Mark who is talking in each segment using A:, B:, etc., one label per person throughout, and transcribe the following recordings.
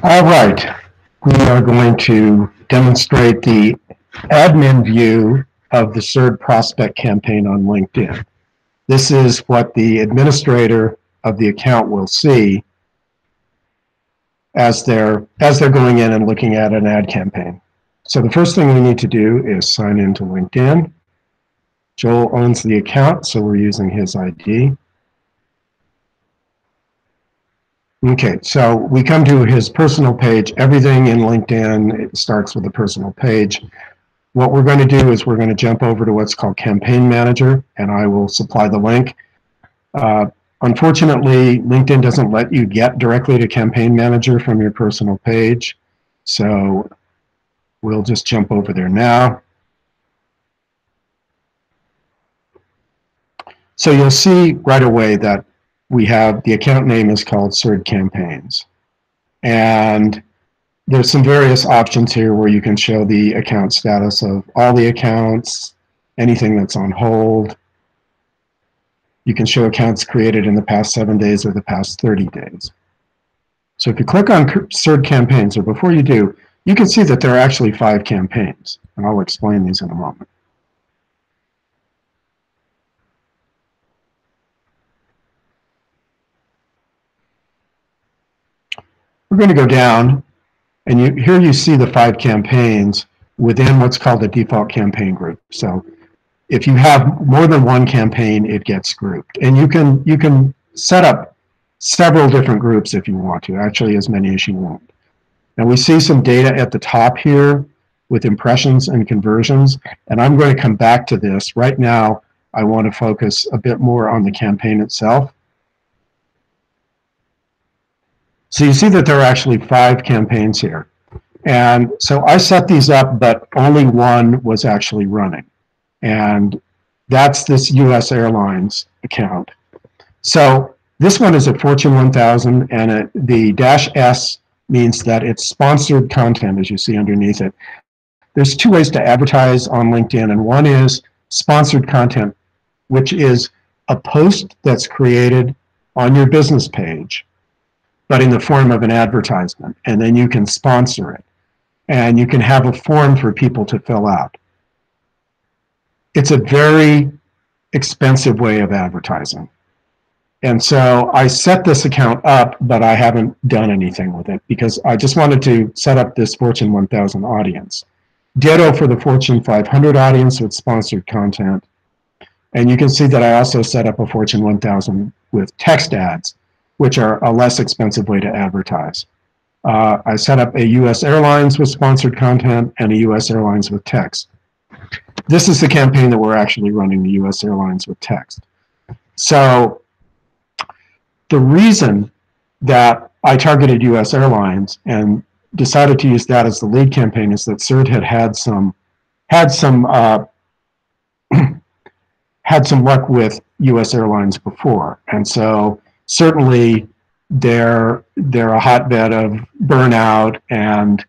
A: All right, we are going to demonstrate the admin view of the CERD prospect campaign on LinkedIn. This is what the administrator of the account will see as they're going in and looking at an ad campaign. So the first thing we need to do is sign into LinkedIn. Joel owns the account, so we're using his ID. Okay, so we come to his personal page. Everything in LinkedIn, it starts with a personal page. What we're going to do is we're going to jump over to what's called Campaign Manager, and I will supply the link. Unfortunately, LinkedIn doesn't let you get directly to Campaign Manager from your personal page, so we'll just jump over there now. So you'll see right away that we have the account name is called CERD Campaigns. And there's some various options here where you can show the account status of all the accounts, anything that's on hold. You can show accounts created in the past 7 days or the past 30 days. So if you click on CERD Campaigns, or before you do, you can see that there are actually 5 campaigns, and I'll explain these in a moment. We're going to go down, and here you see the 5 campaigns within what's called a default campaign group. So if you have more than one campaign, it gets grouped. And you can set up several different groups if you want to, actually as many as you want. Now we see some data at the top here with impressions and conversions, and I'm going to come back to this. Right now, I want to focus a bit more on the campaign itself. So you see that there are actually 5 campaigns here. And so I set these up, but only one was actually running. And that's this US Airlines account. So this one is a Fortune 1000, and the -S means that it's sponsored content, as you see underneath it. There's 2 ways to advertise on LinkedIn, and one is sponsored content, which is a post that's created on your business page, but in the form of an advertisement, and then you can sponsor it. And you can have a form for people to fill out. It's a very expensive way of advertising. And so I set this account up, but I haven't done anything with it because I just wanted to set up this Fortune 1000 audience. Ditto for the Fortune 500 audience with sponsored content. And you can see that I also set up a Fortune 1000 with text ads, which are a less expensive way to advertise. I set up a US Airlines with sponsored content and a US Airlines with text. This is the campaign that we're actually running, the US Airlines with text. So the reason that I targeted US Airlines and decided to use that as the lead campaign is that CERD had some luck with US Airlines before, and so certainly they're a hotbed of burnout and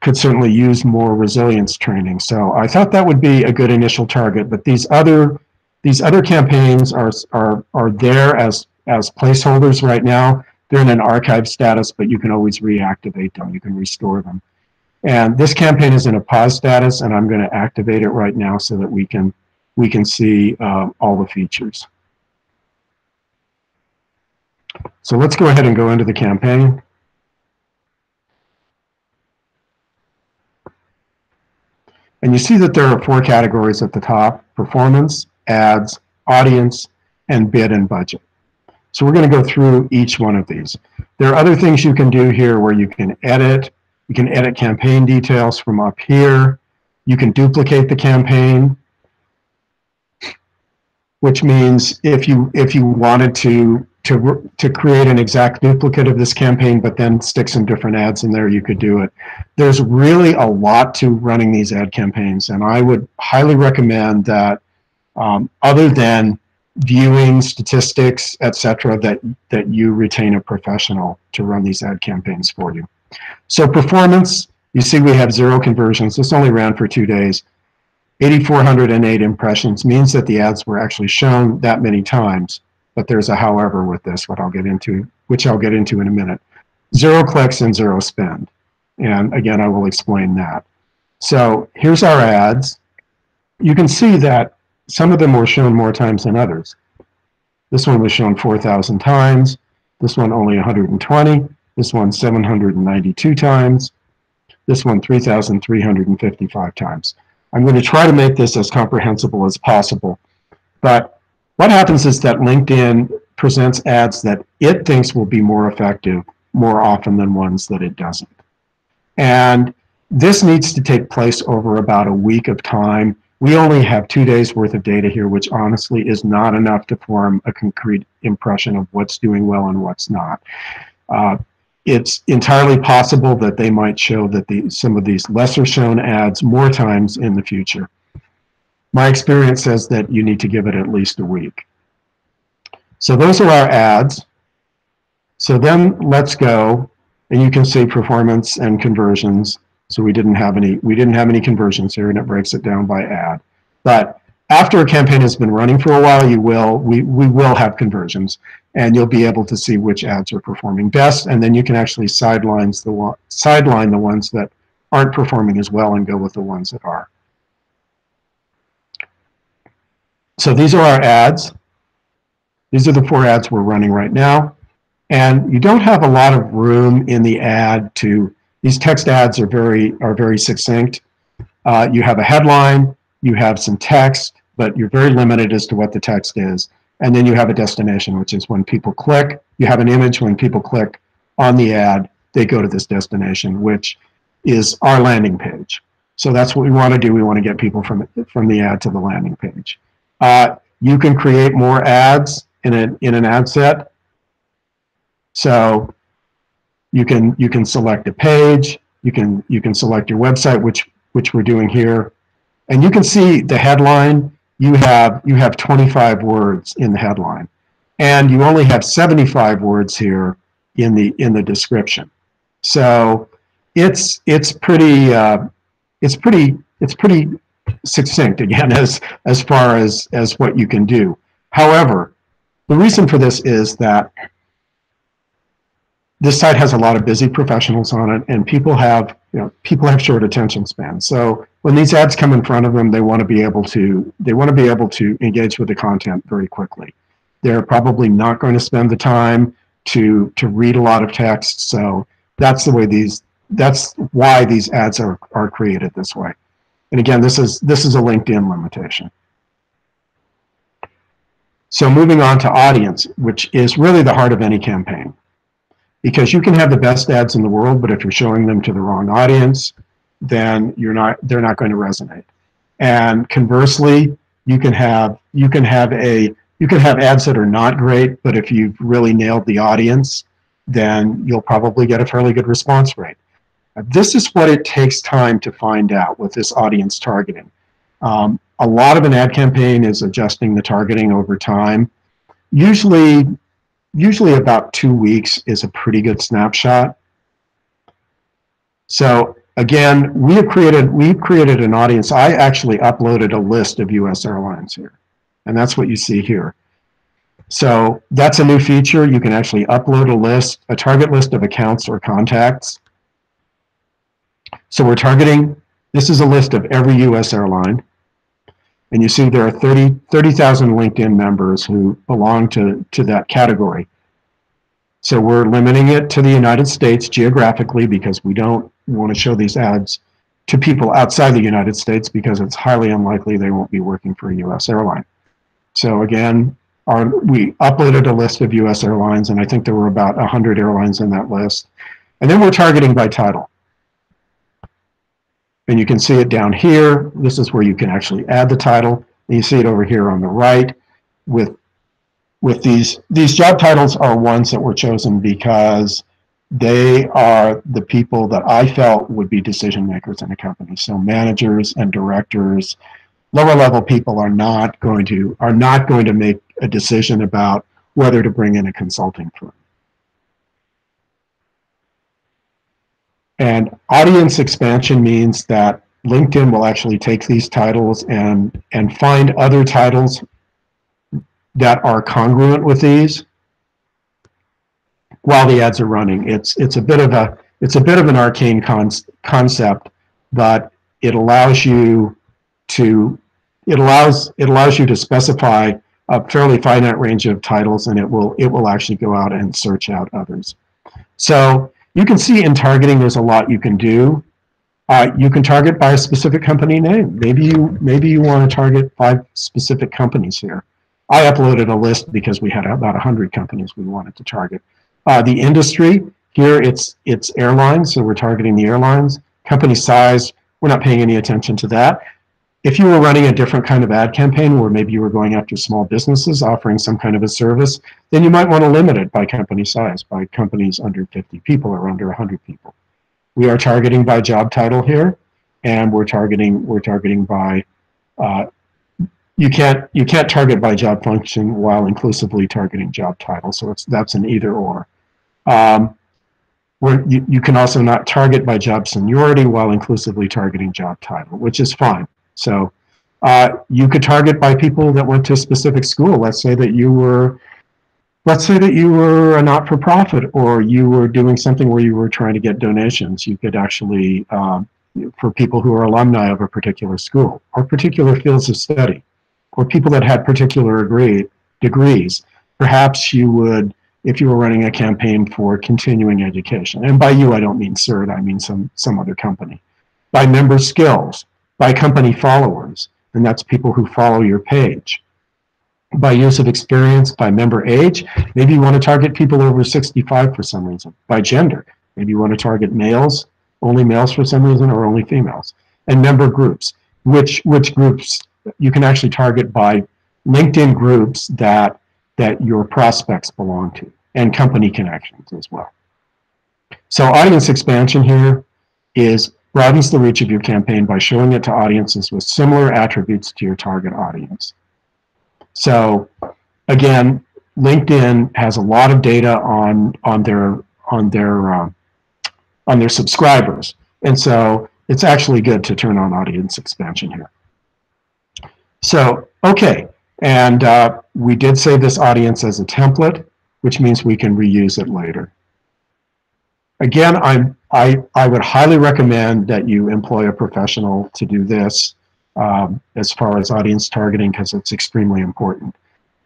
A: could certainly use more resilience training. So I thought that would be a good initial target. But these other campaigns are there as placeholders right now. They're in an archive status, but you can always reactivate them. You can restore them. And this campaign is in a pause status, and I'm going to activate it right now so that we can see all the features. So let's go ahead and go into the campaign. And you see that there are 4 categories at the top: performance, ads, audience, and bid and budget. So we're going to go through each one of these. There are other things you can do here where you can edit. You can edit campaign details from up here. You can duplicate the campaign, which means if you wanted to create an exact duplicate of this campaign, but then stick some different ads in there, you could do it. There's really a lot to running these ad campaigns, and I would highly recommend that other than viewing statistics, etc., that you retain a professional to run these ad campaigns for you. So performance, you see we have 0 conversions. This only ran for 2 days. 8,408 impressions means that the ads were actually shown that many times. But there's a however with this, which I'll get into in a minute. 0 clicks and 0 spend. And again, I will explain that. So here's our ads. You can see that some of them were shown more times than others. This one was shown 4,000 times. This one only 120. This one 792 times. This one 3,355 times. I'm going to try to make this as comprehensible as possible. But what happens is that LinkedIn presents ads that it thinks will be more effective more often than ones that it doesn't. And this needs to take place over about a week of time. We only have 2 days worth of data here, which honestly is not enough to form a concrete impression of what's doing well and what's not. It's entirely possible that they might show that some of these lesser shown ads more times in the future. My experience says that you need to give it at least a week. So those are our ads. So then let's go, and you can see performance and conversions. So we didn't have any conversions here, and it breaks it down by ad. But after a campaign has been running for a while, we will have conversions, and you'll be able to see which ads are performing best, and then you can actually sideline the ones that aren't performing as well and go with the ones that are. So these are our ads. These are the 4 ads we're running right now. And you don't have a lot of room in the ad to, these text ads are very succinct. You have a headline, you have some text, but you're very limited as to what the text is. And then you have a destination, which is when people click. You have an image. When people click on the ad, they go to this destination, which is our landing page. So that's what we want to do. We want to get people from the ad to the landing page. You can create more ads in an ad set. So you can select a page. You can select your website, which we're doing here, and you can see the headline. You have 25 words in the headline, and you only have 75 words here in the description. So it's pretty succinct again as far as what you can do. However, the reason for this is that this site has a lot of busy professionals on it, and people have short attention spans. So when these ads come in front of them, they want to be able to engage with the content very quickly. They're probably not going to spend the time to read a lot of text. So that's why these ads are created this way. And again, this is a LinkedIn limitation. So moving on to audience, which is really the heart of any campaign. Because you can have the best ads in the world, but if you're showing them to the wrong audience, then they're not going to resonate. And conversely, you can have ads that are not great, but if you've really nailed the audience, then you'll probably get a fairly good response rate. This is what it takes time to find out with this audience targeting. A lot of an ad campaign is adjusting the targeting over time. Usually about 2 weeks is a pretty good snapshot. So again, we've created an audience. I actually uploaded a list of US airlines here, and that's what you see here. So that's a new feature. You can actually upload a target list of accounts or contacts. So we're targeting, this is a list of every US airline. And you see there are 30,000 LinkedIn members who belong to that category. So we're limiting it to the United States geographically because we don't want to show these ads to people outside the United States because it's highly unlikely they won't be working for a US airline. So again, we uploaded a list of US airlines, and I think there were about 100 airlines in that list. And then we're targeting by title. And you can see it down here. This is where you can actually add the title. And you see it over here on the right with these job titles are ones that were chosen because they are the people that I felt would be decision makers in a company. So managers and directors, lower level people are not going to make a decision about whether to bring in a consulting firm. And audience expansion means that LinkedIn will actually take these titles and find other titles that are congruent with these. while the ads are running. It's a bit of an arcane concept, but it allows you to specify a fairly finite range of titles, and it will actually go out and search out others. So you can see in targeting, there's a lot you can do. You can target by a specific company name. Maybe you want to target 5 specific companies here. I uploaded a list because we had about 100 companies we wanted to target. The industry, here it's airlines, so we're targeting the airlines. Company size, we're not paying any attention to that. If you were running a different kind of ad campaign, where maybe you were going after small businesses offering some kind of a service, then you might want to limit it by company size, by companies under 50 people or under 100 people. We are targeting by job title here, and we're targeting by you can't target by job function while inclusively targeting job title, so that's an either or. You can also not target by job seniority while inclusively targeting job title, which is fine. So you could target by people that went to a specific school. Let's say that you were a not-for-profit, or you were doing something where you were trying to get donations. You could actually, for people who are alumni of a particular school or particular fields of study, or people that had particular degrees, perhaps you would, if you were running a campaign for continuing education, and by you I don't mean CERD, I mean some other company, by member skills, by company followers, and that's people who follow your page, by years of experience, by member age. Maybe you want to target people over 65 for some reason. By gender, maybe you want to target males, only males for some reason, or only females. And member groups, which groups you can actually target by LinkedIn groups that your prospects belong to, and company connections as well. So audience expansion here broadens the reach of your campaign by showing it to audiences with similar attributes to your target audience. So again, LinkedIn has a lot of data on their subscribers, and so it's actually good to turn on audience expansion here. So okay, and we did save this audience as a template, which means we can reuse it later. Again, I would highly recommend that you employ a professional to do this as far as audience targeting, because it's extremely important.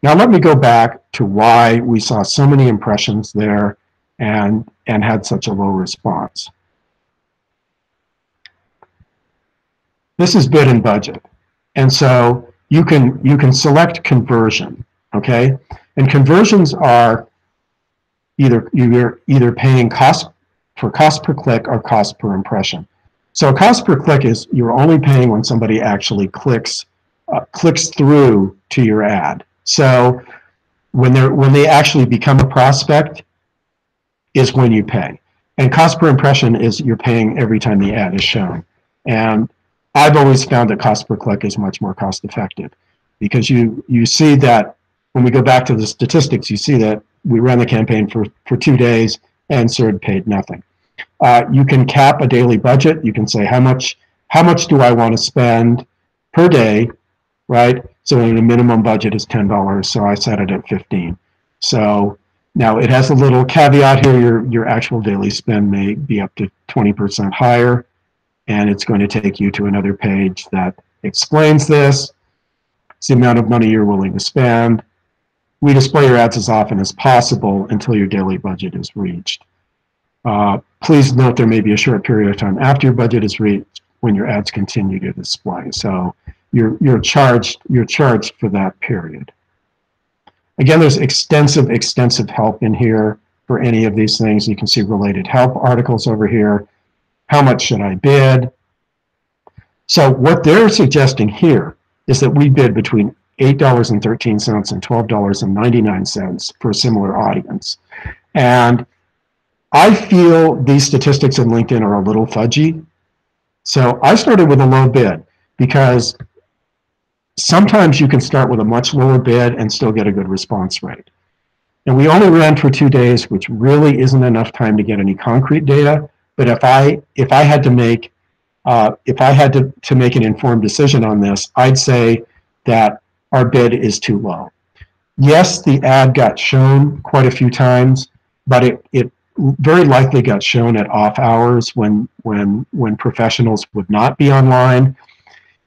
A: Now let me go back to why we saw so many impressions there and had such a low response. This is bid and budget, and so you can select conversion, okay? And conversions are either paying cost per click or cost per impression. So cost per click is you're only paying when somebody actually clicks through to your ad. So when they actually become a prospect is when you pay. And cost per impression is you're paying every time the ad is shown. And I've always found that cost per click is much more cost effective, because you see that when we go back to the statistics, you see that we ran the campaign for 2 days and CERD paid nothing. You can cap a daily budget. You can say how much do I want to spend per day, right? So the minimum budget is $10, so I set it at 15. So now it has a little caveat here. Your actual daily spend may be up to 20% higher, and it's going to take you to another page that explains this. It's the amount of money you're willing to spend. We display your ads as often as possible until your daily budget is reached. Please note there may be a short period of time after your budget is reached when your ads continue to display. So you're charged for that period. Again, there's extensive help in here for any of these things. You can see related help articles over here. How much should I bid? So what they're suggesting here is that we bid between $8.13 and $12.99 for a similar audience. And I feel these statistics in LinkedIn are a little fudgy. So I started with a low bid, because sometimes you can start with a much lower bid and still get a good response rate. And we only ran for 2 days, which really isn't enough time to get any concrete data. But if I had to make an informed decision on this, I'd say that our bid is too low. Yes, the ad got shown quite a few times, but it very likely got shown at off hours when professionals would not be online.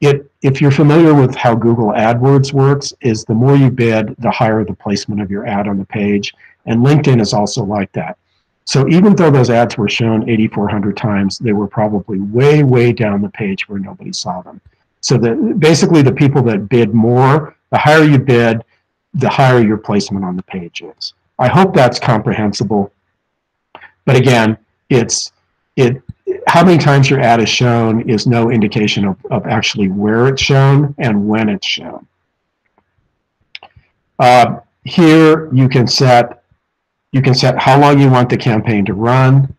A: If you're familiar with how Google AdWords works, is the more you bid, the higher the placement of your ad on the page. And LinkedIn is also like that. So even though those ads were shown 8,400 times, they were probably way, way down the page where nobody saw them. So basically the people that bid more, the higher you bid, the higher your placement on the page is. I hope that's comprehensible. But again, how many times your ad is shown is no indication of actually where it's shown and when it's shown. Here you can set how long you want the campaign to run.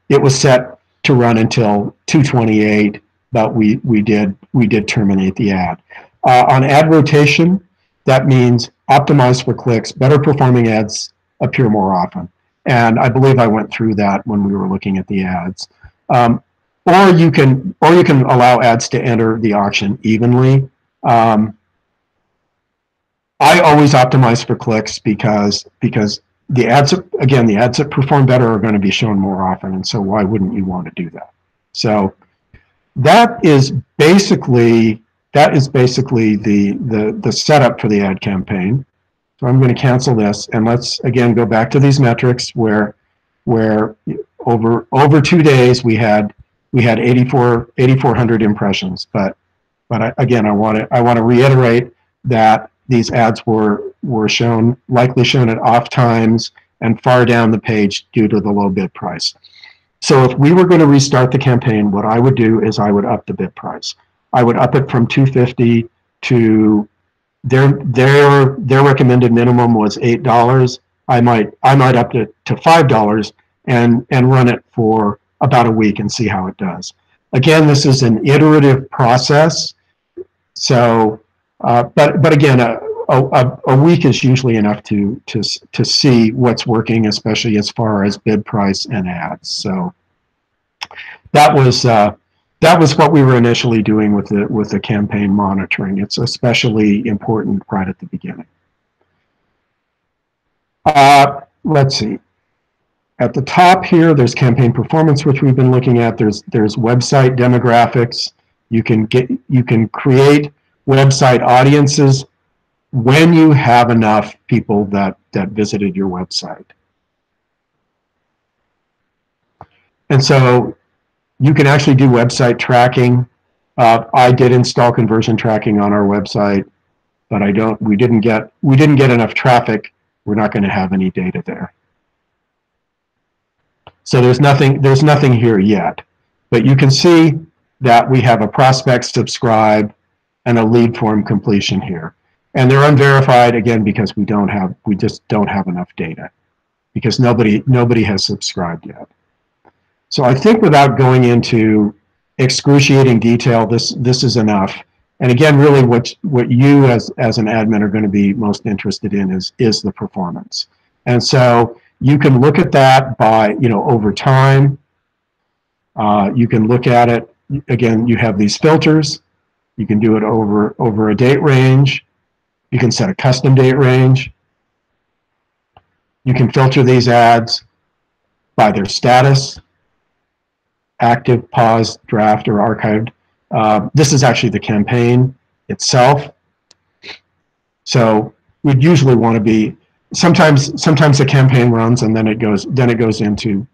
A: It was set to run until 2:28, but we did terminate the ad. On ad rotation, that means optimized for clicks, better performing ads appear more often. And I believe I went through that when we were looking at the ads. Or you can allow ads to enter the auction evenly. I always optimize for clicks because the ads that perform better are going to be shown more often, and so why wouldn't you want to do that? So that is basically the setup for the ad campaign. So I'm going to cancel this, and let's again go back to these metrics where over 2 days we had 8,400 impressions. But again, I want to reiterate that these ads were likely shown at off times and far down the page due to the low bid price. So if we were going to restart the campaign, what I would do is I would up the bid price. I would up it from $2.50 to their recommended minimum was $8. I might up it to $5 and run it for about a week and see how it does. Again, this is an iterative process. So, but again, a week is usually enough to see what's working, especially as far as bid price and ads. So that was what we were initially doing with the campaign monitoring. It's especially important right at the beginning. Let's see. At the top here, there's campaign performance, which we've been looking at. There's website demographics. You can create website audiences when you have enough people that visited your website. And so you can actually do website tracking. I did install conversion tracking on our website, but we didn't get enough traffic. We're not going to have any data there. So there's nothing here yet, but you can see that we have a prospect subscribe and a lead form completion here. And they're unverified again because we just don't have enough data because nobody has subscribed yet. So I think without going into excruciating detail, this is enough. And again, really what you as an admin are going to be most interested in is the performance. And so you can look at that by, over time. You can look at it, again, you have these filters. You can do it over a date range. You can set a custom date range. You can filter these ads by their status, active, paused, draft, or archived. This is actually the campaign itself. So we'd usually want to be, sometimes the campaign runs and then it goes into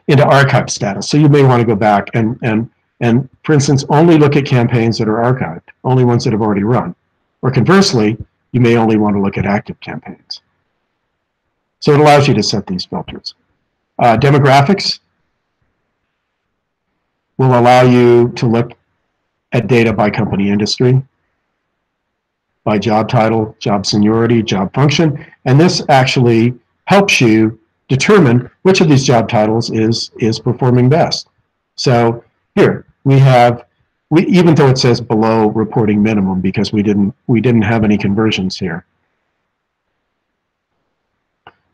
A: archive status. So you may want to go back and for instance, only look at campaigns that are archived, only ones that have already run. Or conversely, you may only want to look at active campaigns. So it allows you to set these filters. Demographics will allow you to look at data by company industry, by job title, job seniority, job function, and this actually helps you determine which of these job titles is performing best. So here even though it says below reporting minimum because we didn't have any conversions here,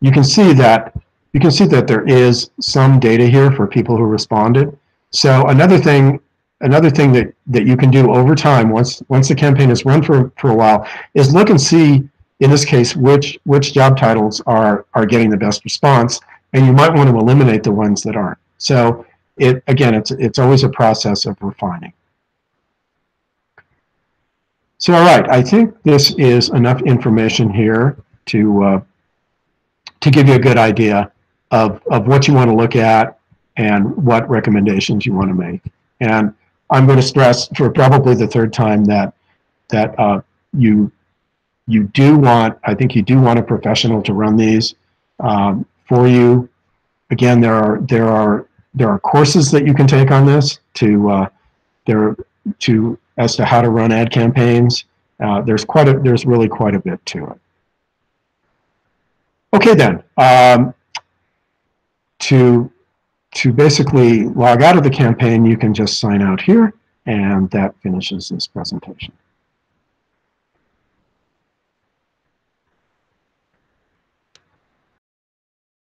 A: you can see that there is some data here for people who responded. So another thing that you can do over time once the campaign is run for a while is look and see in this case, which job titles are getting the best response, and you might want to eliminate the ones that aren't. So again, it's always a process of refining. So all right, I think this is enough information here to give you a good idea of what you want to look at and what recommendations you want to make. And I'm going to stress for probably the third time that you do want, I think you do want a professional to run these for you. Again, there are courses that you can take on this as to how to run ad campaigns. There's really quite a bit to it. Okay, then to basically log out of the campaign, you can just sign out here, and that finishes this presentation.